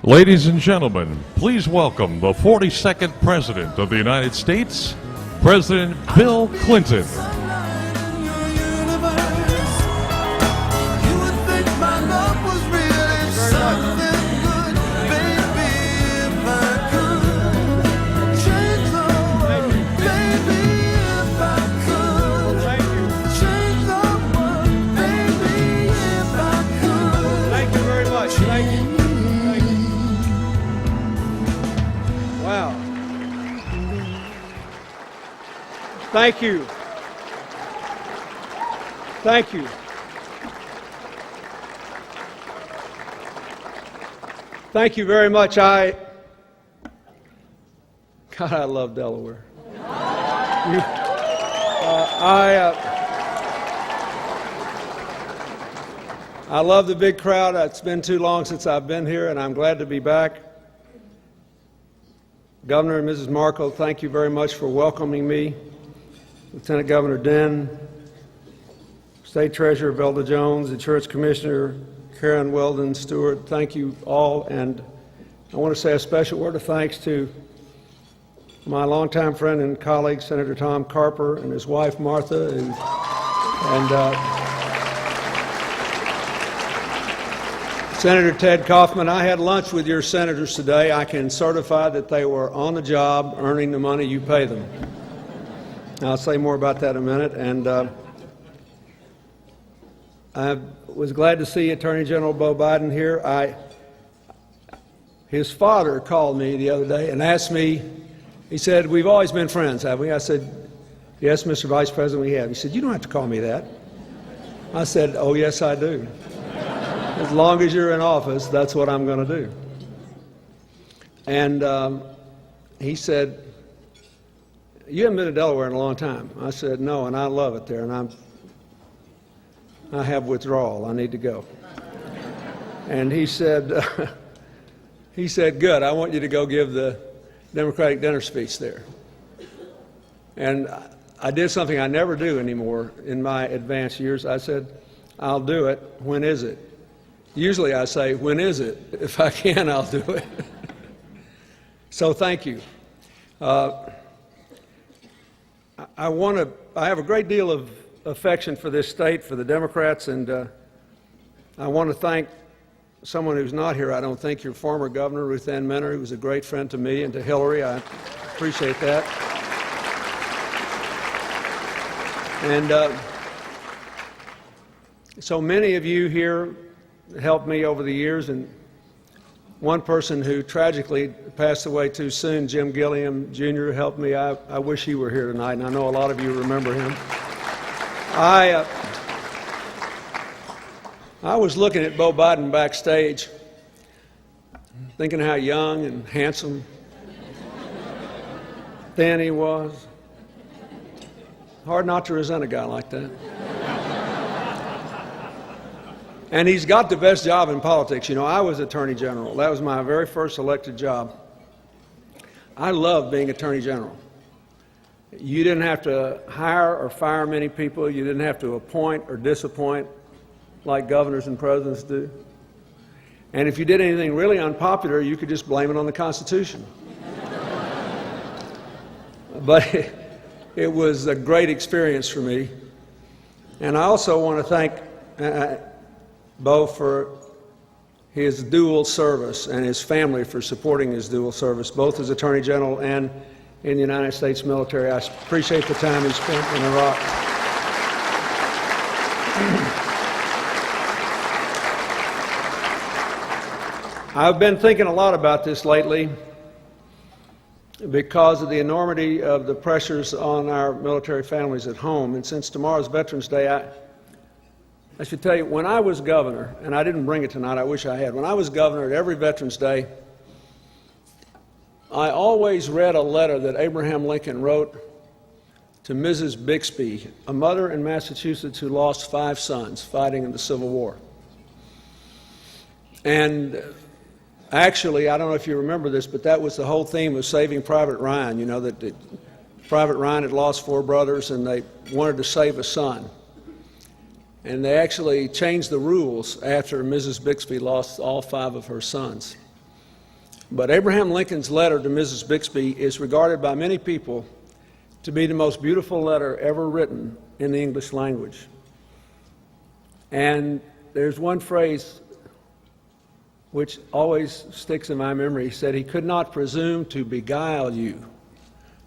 Ladies and gentlemen, please welcome the 42nd President of the United States, President Bill Clinton. Thank you. Thank you. Thank you very much. God, I love Delaware. I love the big crowd. It's been too long since I've been here, and I'm glad to be back. Governor and Mrs. Markle, thank you very much for welcoming me. Lieutenant Governor Dinh, State Treasurer Velda Jones, Insurance Commissioner Karen Weldon Stewart, thank you all. And I want to say a special word of thanks to my longtime friend and colleague, Senator Tom Carper, and his wife, Martha, and Senator Ted Kaufman. I had lunch with your senators today. I can certify that they were on the job earning the money you pay them. I'll say more about that in a minute. And I was glad to see Attorney General Beau Biden here. His father called me the other day and asked me, he said, "We've always been friends, have we?" I said, "Yes, Mr. Vice President, we have." He said, "You don't have to call me that." I said, "Oh, yes, I do. As long as you're in office, that's what I'm going to do." And he said, "You haven't been to Delaware in a long time." I said, "No, and I love it there, and I have withdrawal. I need to go." And he said, "Good, I want you to go give the Democratic dinner speech there." And I did something I never do anymore in my advanced years. I said, "I'll do it. When is it?" Usually I say, "When is it? If I can, I'll do it." So thank you. I have a great deal of affection for this state, for the Democrats, and I want to thank someone who's not here, I don't think, your former governor, Ruth Ann Minner, who was a great friend to me and to Hillary. I appreciate that. And so many of you here helped me over the years, and one person who tragically passed away too soon, Jim Gilliam Jr., helped me. I wish he were here tonight, and I know a lot of you remember him. I was looking at Beau Biden backstage, thinking how young and handsome, thin he was. Hard not to resent a guy like that. And he's got the best job in politics. You know, I was Attorney General. That was my very first elected job. I loved being Attorney General. You didn't have to hire or fire many people. You didn't have to appoint or disappoint like governors and presidents do. And if you did anything really unpopular, you could just blame it on the Constitution. But it was a great experience for me. And I also want to thank Beau for his dual service and his family for supporting his dual service, both as Attorney General and in the United States military. I appreciate the time he spent in Iraq. I've been thinking a lot about this lately because of the enormity of the pressures on our military families at home. And since tomorrow's Veterans Day, I should tell you, when I was governor, and I didn't bring it tonight, I wish I had. When I was governor, at every Veterans Day, I always read a letter that Abraham Lincoln wrote to Mrs. Bixby, a mother in Massachusetts who lost 5 sons fighting in the Civil War. And actually, I don't know if you remember this, but that was the whole theme of Saving Private Ryan. You know, that Private Ryan had lost 4 brothers, and they wanted to save a son. And they actually changed the rules after Mrs. Bixby lost all 5 of her sons. But Abraham Lincoln's letter to Mrs. Bixby is regarded by many people to be the most beautiful letter ever written in the English language. And there's one phrase which always sticks in my memory. He said, "He could not presume to beguile you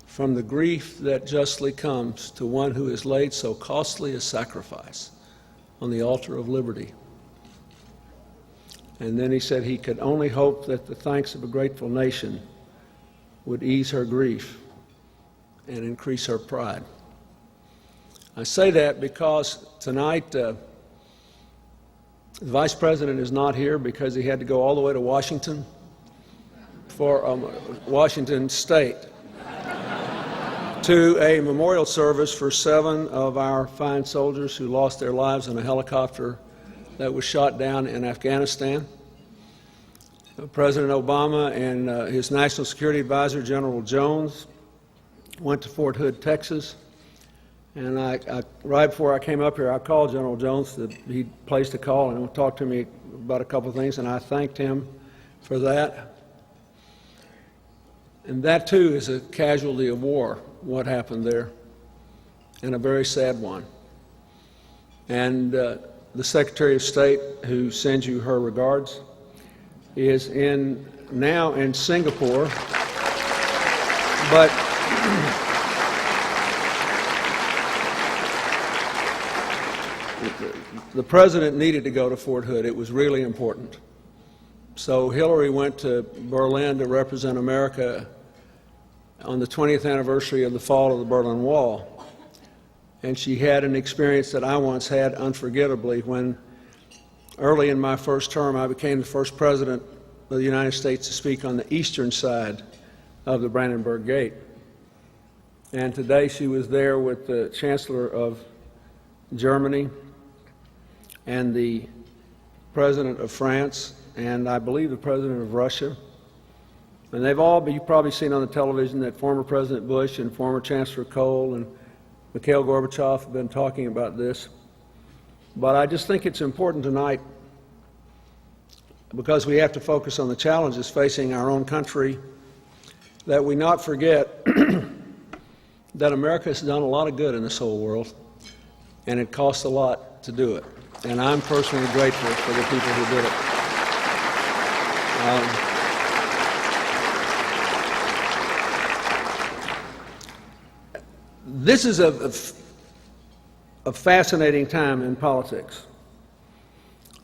from the grief that justly comes to one who has laid so costly a sacrifice on the altar of liberty." And then he said he could only hope that the thanks of a grateful nation would ease her grief and increase her pride. I say that because tonight the Vice President is not here because he had to go all the way to Washington for Washington State to a memorial service for 7 of our fine soldiers who lost their lives in a helicopter that was shot down in Afghanistan. President Obama and his National Security Advisor, General Jones, went to Fort Hood, Texas. And right before I came up here, I called General Jones. He placed a call and talked to me about a couple of things, and I thanked him for that. And that, too, is a casualty of war, what happened there, and a very sad one. And the Secretary of State, who sends you her regards, is now in Singapore, but the President needed to go to Fort Hood. It was really important. So Hillary went to Berlin to represent America on the 20th anniversary of the fall of the Berlin Wall. And she had an experience that I once had unforgettably when early in my first term I became the first President of the United States to speak on the eastern side of the Brandenburg Gate. And today she was there with the Chancellor of Germany and the President of France, and I believe the President of Russia. And they've all, you've probably seen on the television that former President Bush and former Chancellor Kohl and Mikhail Gorbachev have been talking about this. But I just think it's important tonight, because we have to focus on the challenges facing our own country, that we not forget that America has done a lot of good in this whole world, and it costs a lot to do it. And I'm personally grateful for the people who did it. This is a fascinating time in politics.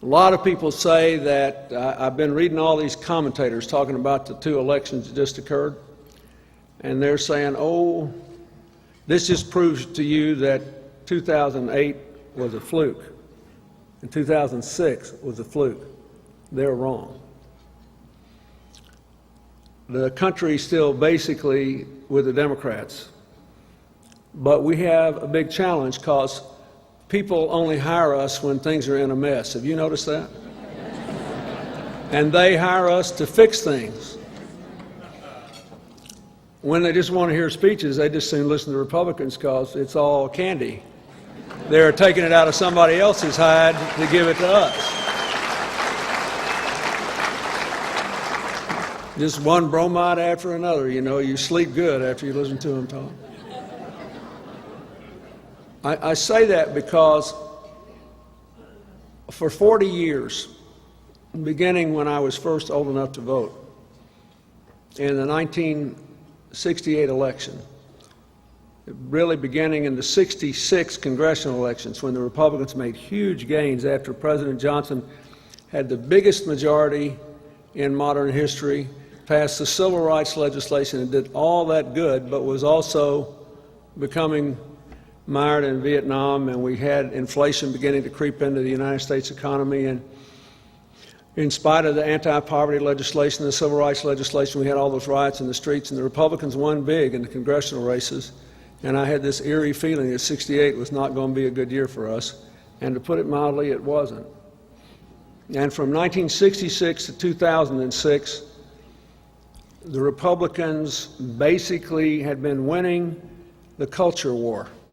A lot of people say that I've been reading all these commentators talking about the 2 elections that just occurred, and they're saying, oh, this just proves to you that 2008 was a fluke and 2006 was a fluke. They're wrong. The country's still basically with the Democrats. But we have a big challenge because people only hire us when things are in a mess. Have you noticed that? And they hire us to fix things. When they just want to hear speeches, they just soon listen to Republicans because it's all candy. They're taking it out of somebody else's hide to give it to us. Just one bromide after another, you know, you sleep good after you listen to them talk. I say that because for 40 years, beginning when I was first old enough to vote, in the 1968 election, really beginning in the 66 congressional elections when the Republicans made huge gains after President Johnson had the biggest majority in modern history, passed the civil rights legislation and did all that good, but was also becoming mired in Vietnam, and we had inflation beginning to creep into the United States economy. And in spite of the anti-poverty legislation, the civil rights legislation, we had all those riots in the streets, and the Republicans won big in the congressional races. And I had this eerie feeling that 68 was not going to be a good year for us. And to put it mildly, it wasn't. And from 1966 to 2006, the Republicans basically had been winning the culture war.